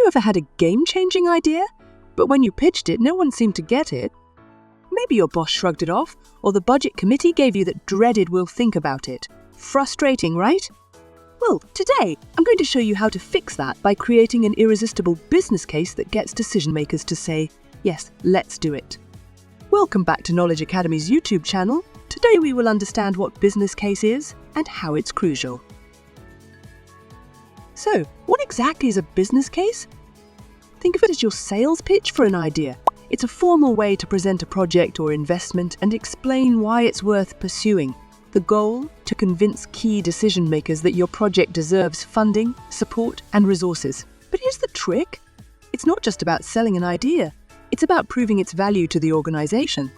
ever had a game-changing idea, but when you pitched it, no one seemed to get it? Maybe your boss shrugged it off, or the budget committee gave you that dreaded "we'll think about it." Frustrating, right? Well, today, I'm going to show you how to fix that by creating an irresistible business case that gets decision makers to say, "Yes, let's do it." Welcome back to Knowledge Academy's YouTube channel. Today we will understand what business case is and how it's crucial. So, what exactly is a business case? Think of it as your sales pitch for an idea. It's a formal way to present a project or investment and explain why it's worth pursuing. The goal? To convince key decision makers that your project deserves funding, support, and resources. But here's the trick. It's not just about selling an idea. It's about proving its value to the organization.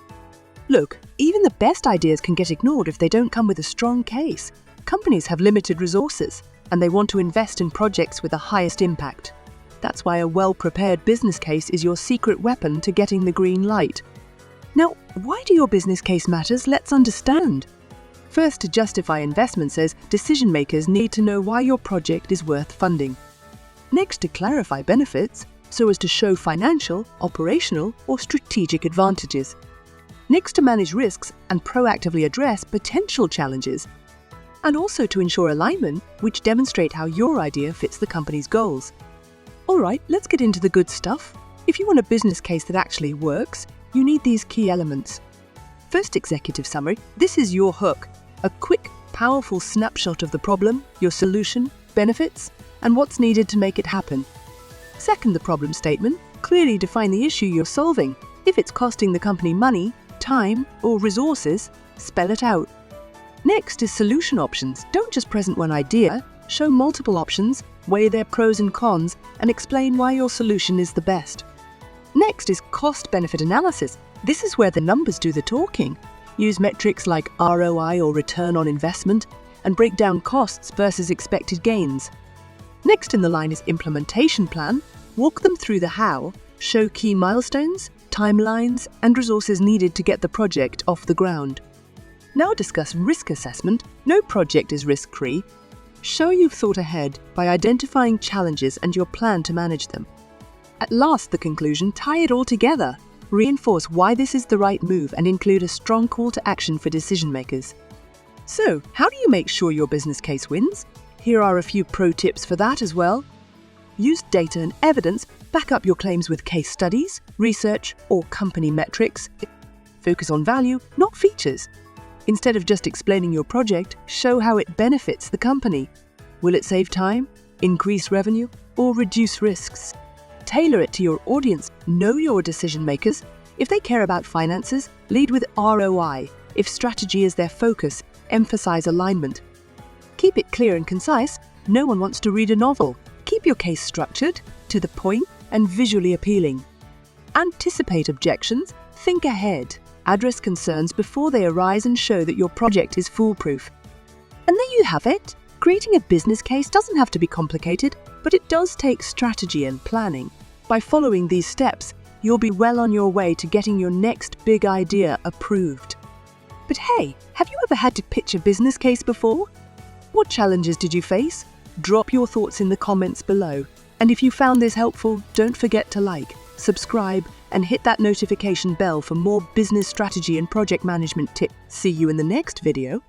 Look, even the best ideas can get ignored if they don't come with a strong case. Companies have limited resources, and they want to invest in projects with the highest impact. That's why a well-prepared business case is your secret weapon to getting the green light. Now, why do your business case matters? Let's understand. First, to justify investment says decision makers need to know why your project is worth funding. Next, to clarify benefits, so as to show financial, operational, or strategic advantages. Next, to manage risks and proactively address potential challenges. And also to ensure alignment, which demonstrate how your idea fits the company's goals. Alright, let's get into the good stuff. If you want a business case that actually works, you need these key elements. First, executive summary. This is your hook. A quick, powerful snapshot of the problem, your solution, benefits, and what's needed to make it happen. Second, the problem statement. Clearly define the issue you're solving. If it's costing the company money, time, or resources, spell it out. Next is solution options. Don't just present one idea, show multiple options, weigh their pros and cons, and explain why your solution is the best. Next is cost-benefit analysis. This is where the numbers do the talking. Use metrics like ROI or return on investment, and break down costs versus expected gains. Next in the line is implementation plan. Walk them through the how, show key milestones, timelines, and resources needed to get the project off the ground. Now discuss risk assessment. No project is risk-free. Show you've thought ahead by identifying challenges and your plan to manage them. At last, the conclusion. Tie it all together. Reinforce why this is the right move and include a strong call to action for decision makers. So, how do you make sure your business case wins? Here are a few pro tips for that as well. Use data and evidence. Back up your claims with case studies, research, or company metrics. Focus on value, not features. Instead of just explaining your project, show how it benefits the company. Will it save time, increase revenue, or reduce risks? Tailor it to your audience. Know your decision makers. If they care about finances, lead with ROI. If strategy is their focus, emphasize alignment. Keep it clear and concise. No one wants to read a novel. Keep your case structured, to the point, and visually appealing. Anticipate objections. Think ahead. Address concerns before they arise and show that your project is foolproof. And there you have it. Creating a business case doesn't have to be complicated, but it does take strategy and planning. By following these steps, you'll be well on your way to getting your next big idea approved. But hey, have you ever had to pitch a business case before? What challenges did you face? Drop your thoughts in the comments below. And if you found this helpful, don't forget to like, subscribe, and hit that notification bell for more business strategy and project management tips. See you in the next video.